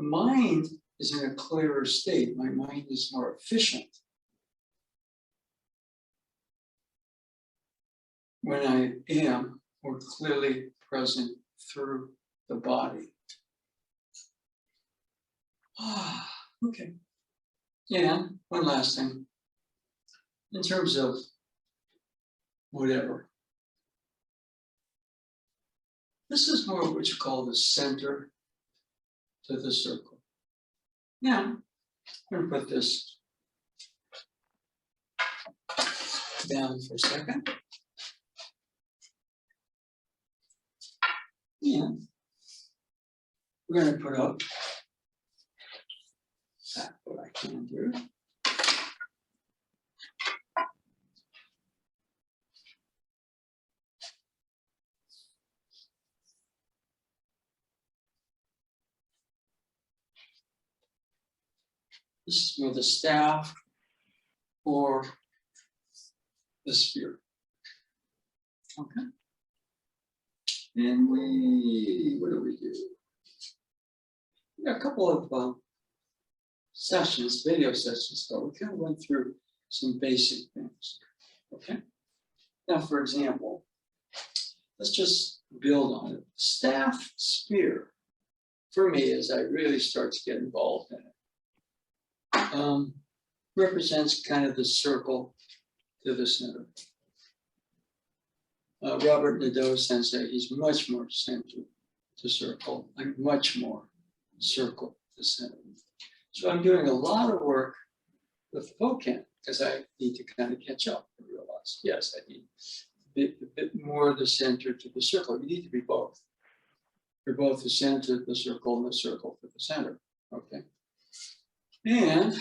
The mind is in a clearer state. My mind is more efficient when I am more clearly present through the body. Okay. And one last thing. In terms of whatever. This is more what you call the center to the circle. Now, I'm going to put this down for a second. And we're going to put up what I can do. This is with the staff or the spear. Okay. And what do we do? We got a couple of sessions, video sessions, so we kind of went through some basic things. Okay. Now, for example, let's just build on it. Staff spear, for me, as I really start to get involved in it, represents kind of the circle to the center. Robert Nadeau Sensei, he's much more center to circle, like much more circle to center. So I'm doing a lot of work with Pocan because I need to kind of catch up and realize, yes, I need a bit more of the center to the circle. You need to be both. You're both the center to the circle and the circle to the center, okay? And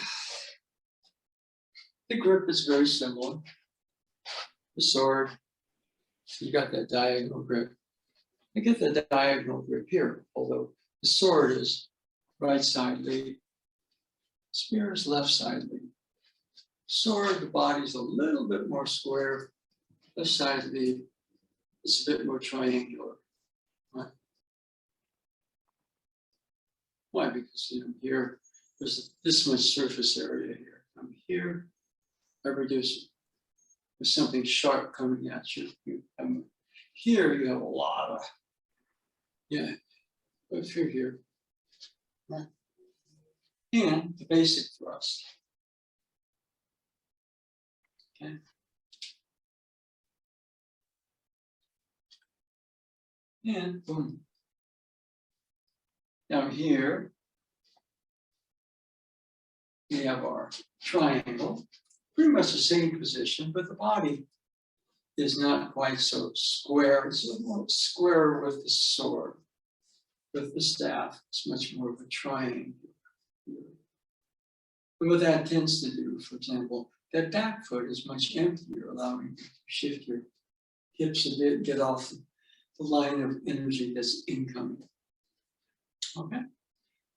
the grip is very similar. The sword, you got that diagonal grip. I get the diagonal grip here, although the sword is right side lead, spear is left side lead. Sword, the body's a little bit more square, left side lead, it's a bit more triangular. Right? Why? Because here, there's this much surface area here. I'm here, I reduce it. There's something sharp coming at you. Here you have a lot of, but if you're here, right? And the basic thrust. Okay. And boom. Now here, we have our triangle, pretty much the same position, but the body is not quite so square. It's a little square with the sword. With the staff, it's much more of a triangle. And what that tends to do, for example, that back foot is much emptier, allowing you to shift your hips a bit, get off the line of energy that's incoming. Okay,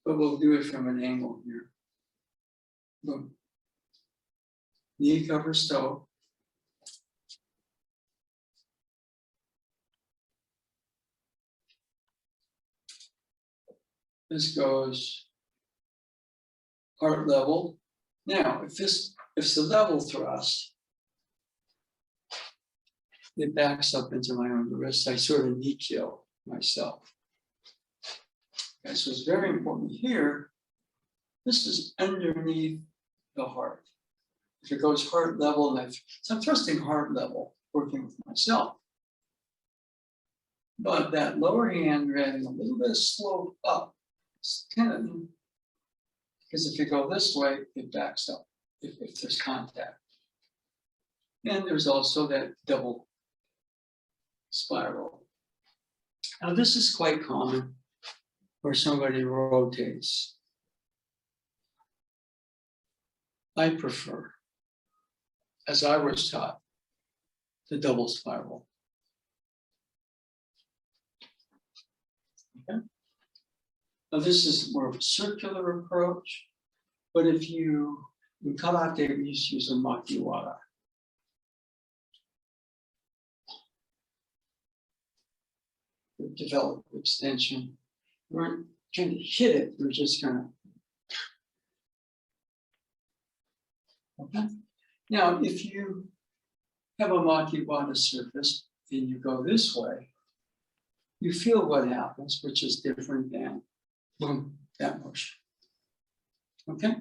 but we'll do it from an angle here. Boom. Knee covers toe. This goes heart level. Now, if the level thrust, it backs up into my own wrist, I sort of knee kill myself. Okay, so it's very important here. This is underneath the heart. If it goes heart level, so I'm thrusting heart level, working with myself. But that lower hand, you're adding a little bit of slope up. It's kind of, because if you go this way, it backs up if there's contact. And there's also that double spiral. Now this is quite common where somebody rotates. I prefer, as I was taught, the double spiral. Okay. Now this is more of a circular approach, but if you, in karate, we used to use a maki wada. Develop extension. We weren't kind of hit it, you're just gonna. Okay. Now, if you have a Wada surface and you go this way, you feel what happens, which is different than boom, that motion. Okay?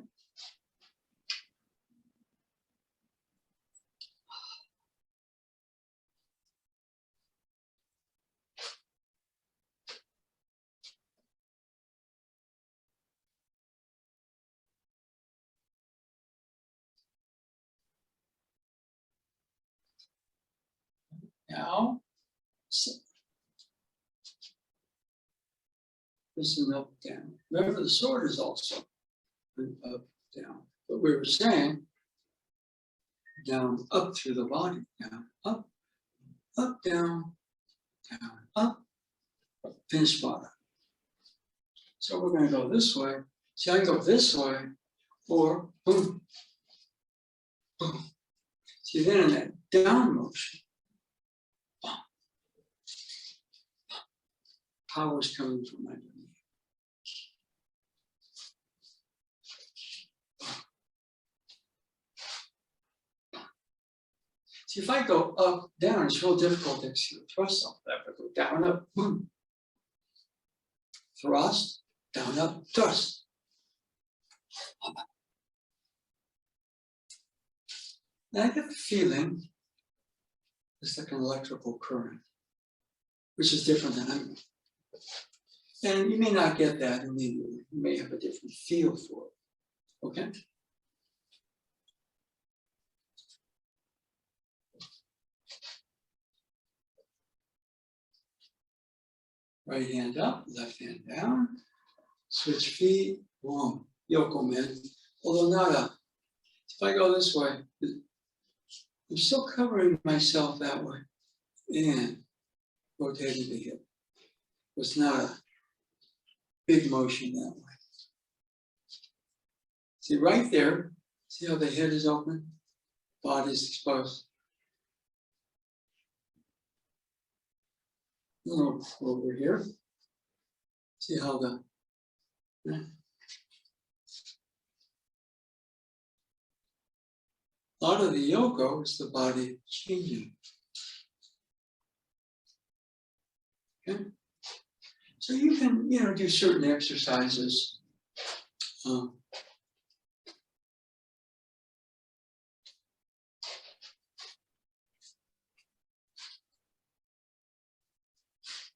Now, this is an up, down. Remember, the sword is also an up, down. But we were saying, down, up through the body, down, up, down, up, finish bottom. So we're going to go this way. See, I can go this way, or boom, boom. See, then in that down motion, power is coming from underneath. See, if I go up, down, it's real difficult to execute a thrust off that. If I go down, up, boom. Thrust, down, up, thrust. And I get the feeling it's like an electrical current, which is different than I'm. And you may not get that immediately. You may have a different feel for it. Okay? Right hand up, left hand down. Switch feet, boom, yoko men. Although not up. If I go this way, I'm still covering myself that way and rotating the hip. It's not a big motion that way. See right there, see how the head is open, body is exposed. A little over here. See how the a lot of the yoga is the body changing. Okay? So you can, do certain exercises.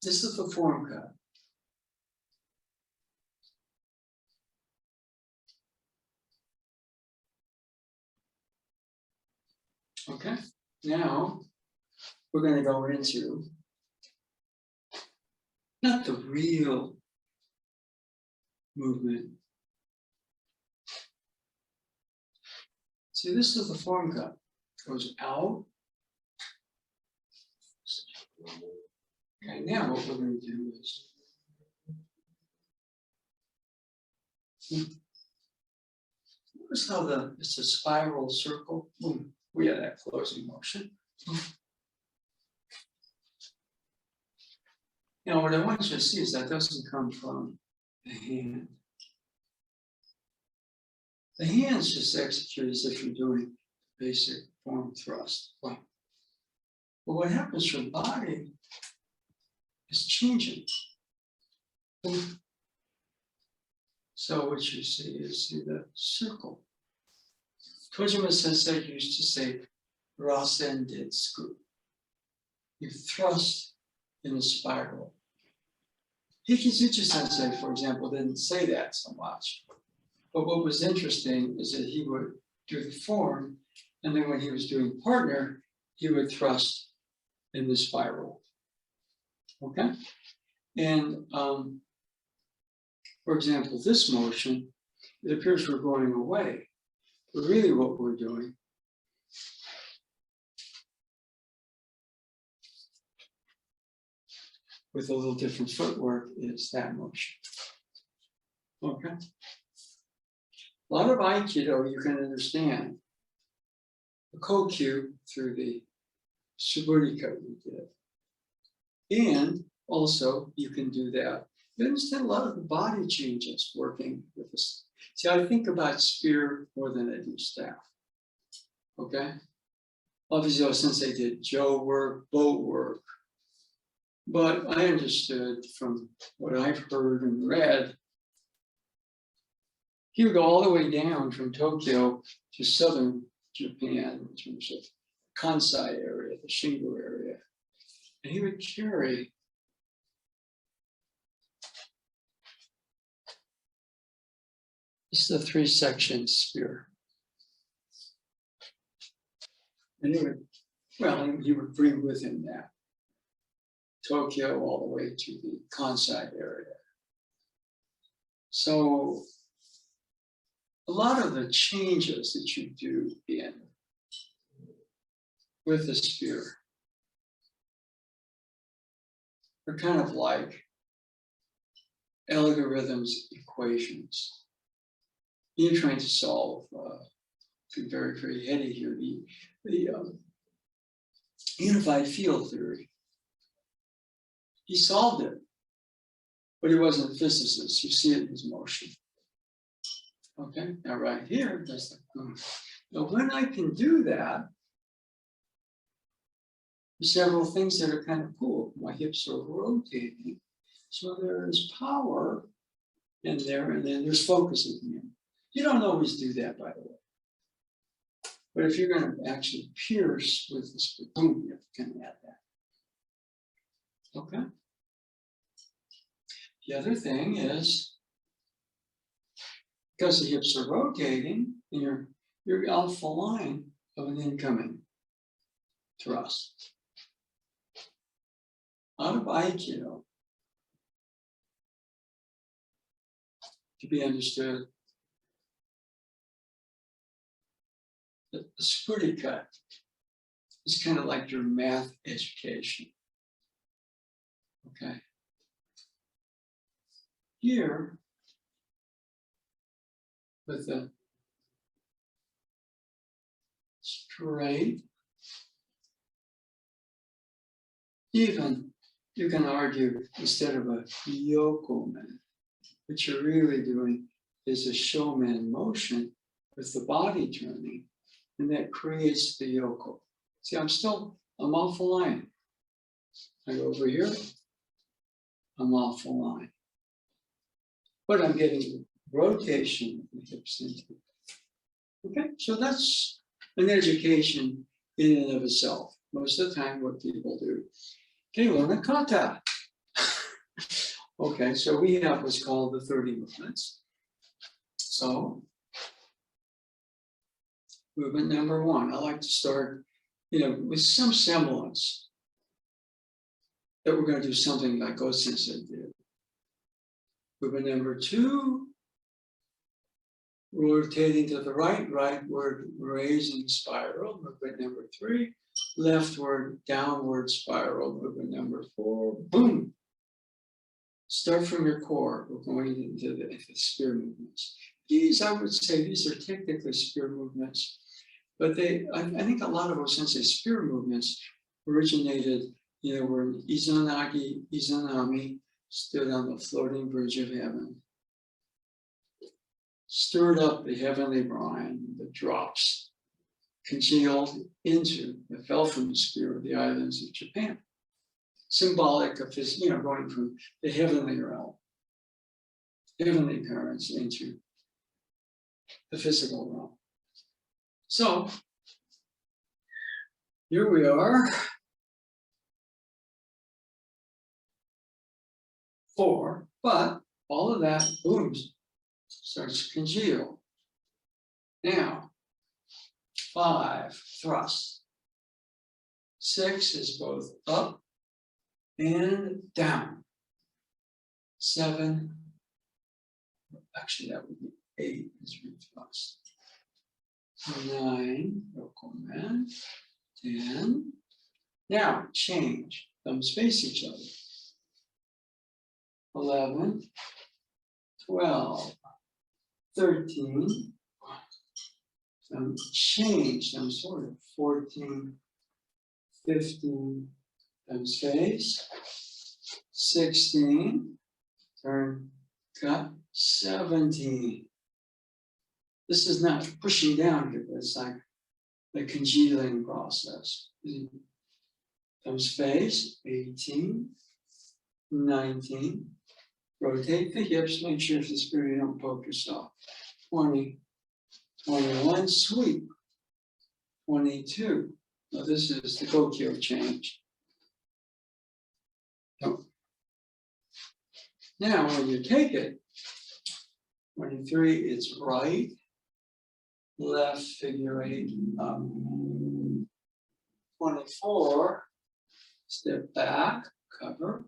This is the form cut. Okay, now we're going to go into not the real movement. See, this is the form cut. Goes out. Okay, now what we're going to do is notice how it's a spiral circle. Boom. We have that closing motion. Now, what I want you to see is that doesn't come from the hand. The hands just execute as if you're doing basic form thrust. But what happens to the body is changing. So what you see is the circle. Kojima Sensei used to say, Rasen Ditsuku. You thrust in a spiral. Hikizuchi Sensei, for example, didn't say that so much. But what was interesting is that he would do the form, and then when he was doing partner, he would thrust in the spiral. Okay? And for example, this motion, it appears we're going away. But really what we're doing with a little different footwork is that motion. Okay? A lot of Aikido you can understand. The Kokyu through the Suburika we did. And also you can do that You understand a lot of the body changes working with this. See, I think about spear more than I do staff. Okay? Obviously, since I did Joe work, boat work, but I understood from what I've heard and read, he would go all the way down from Tokyo to southern Japan in terms of Kansai area, the Shingo area. And he would carry this is a 3-section spear. And he would bring with him that Tokyo all the way to the Kansai area. So a lot of the changes that you do with the spear are kind of like algorithms equations. You're trying to solve, very, very heady here, the unified field theory. He solved it, but he wasn't a physicist. You see it in his motion. Okay, now right here, that's like, now when I can do that, there's several things that are kind of cool. My hips are rotating, so there is power in there, and then there's focus at the end. You don't always do that, by the way. But if you're going to actually pierce with this, boom, you can add that. Okay. The other thing is, because the hips are rotating, and you're off the line of an incoming thrust. Out of Aikido, to be understood, the squirty cut is kind of like your math education. Okay. Here, with the straight, even you can argue instead of a yokomen, what you're really doing is a showman motion with the body turning, and that creates the yoko. See, I'm off the line. I go over here, I'm off the line. But I'm getting rotation of the hips into it. Okay, so that's an education in and of itself. Most of the time, what people do, okay, learn a kata. Okay, so we have what's called the 30 movements. So, movement number 1, I like to start, with some semblance that we're going to do something like Go-sensei did. Movement number 2, rotating to the rightward raising spiral. Movement number 3, leftward downward spiral. Movement number 4, boom. Start from your core. We're going into the spear movements. These, I would say, these are technically spear movements, but I think a lot of Go-sensei spear movements originated, when Izanami stood on the floating bridge of heaven, stirred up the heavenly brine, the drops congealed fell from the spear of the islands of Japan. Symbolic of his, going from the heavenly realm, heavenly parents into the physical realm. So, here we are. 4, but all of that, boom, starts to congeal. Now, 5, thrust. 6 is both up and down. 7, actually that would be 8 is rethrust. 9, yokomen. 10. Now, change. Thumbs face each other. 11, 12, 13, change, sort of 14, 15, thumbs face, 16, turn, cut, 17. This is not pushing down here, but it's like the congealing process. Thumbs face, 18, 19. Rotate the hips, make sure if this period you don't poke yourself. 20, 21, sweep. 22. Now this is the Gokyo change. So, now when you take it, 23, it's right, left, figure 8, up. 24, step back, cover.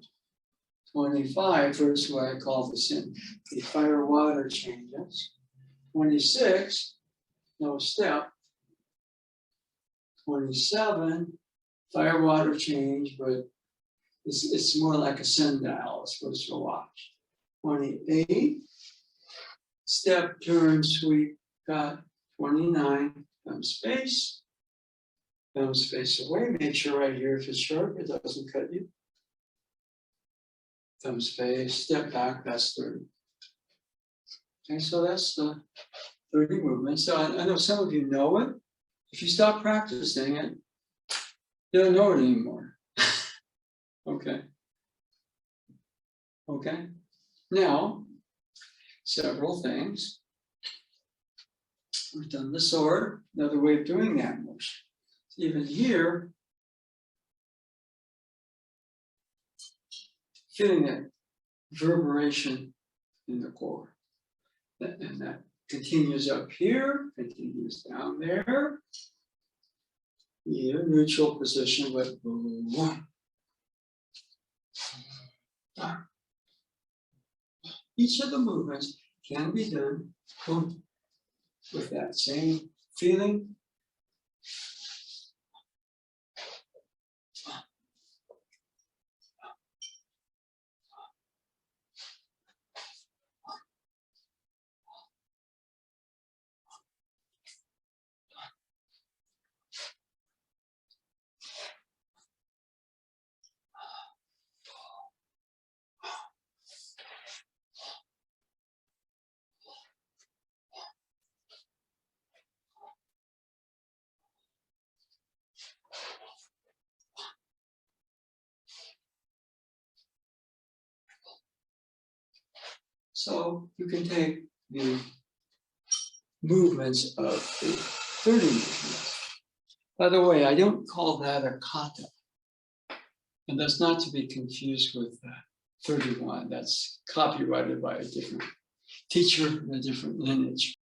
25, first way I call this in the fire water changes. 26, no step. 27, fire water change, but it's more like a sundial, it's supposed to watch. 28, step, turn, sweep, cut. 29, thumb space. Thumb space away, make sure right here if it's sharp, it doesn't cut you. Thumb space, step back, that's 30. Okay, so that's the 30 movements. So I know some of you know it. If you stop practicing it, you don't know it anymore. Okay. Okay. Now, several things. We've done the sword, another way of doing that motion. Even here, feeling that reverberation in the core. And that continues up here, continues down there. Here, neutral position with one. Each of the movements can be done with that same feeling. So you can take the movements of the 30 movements. By the way, I don't call that a kata. And that's not to be confused with 31. That's copyrighted by a different teacher from a different lineage.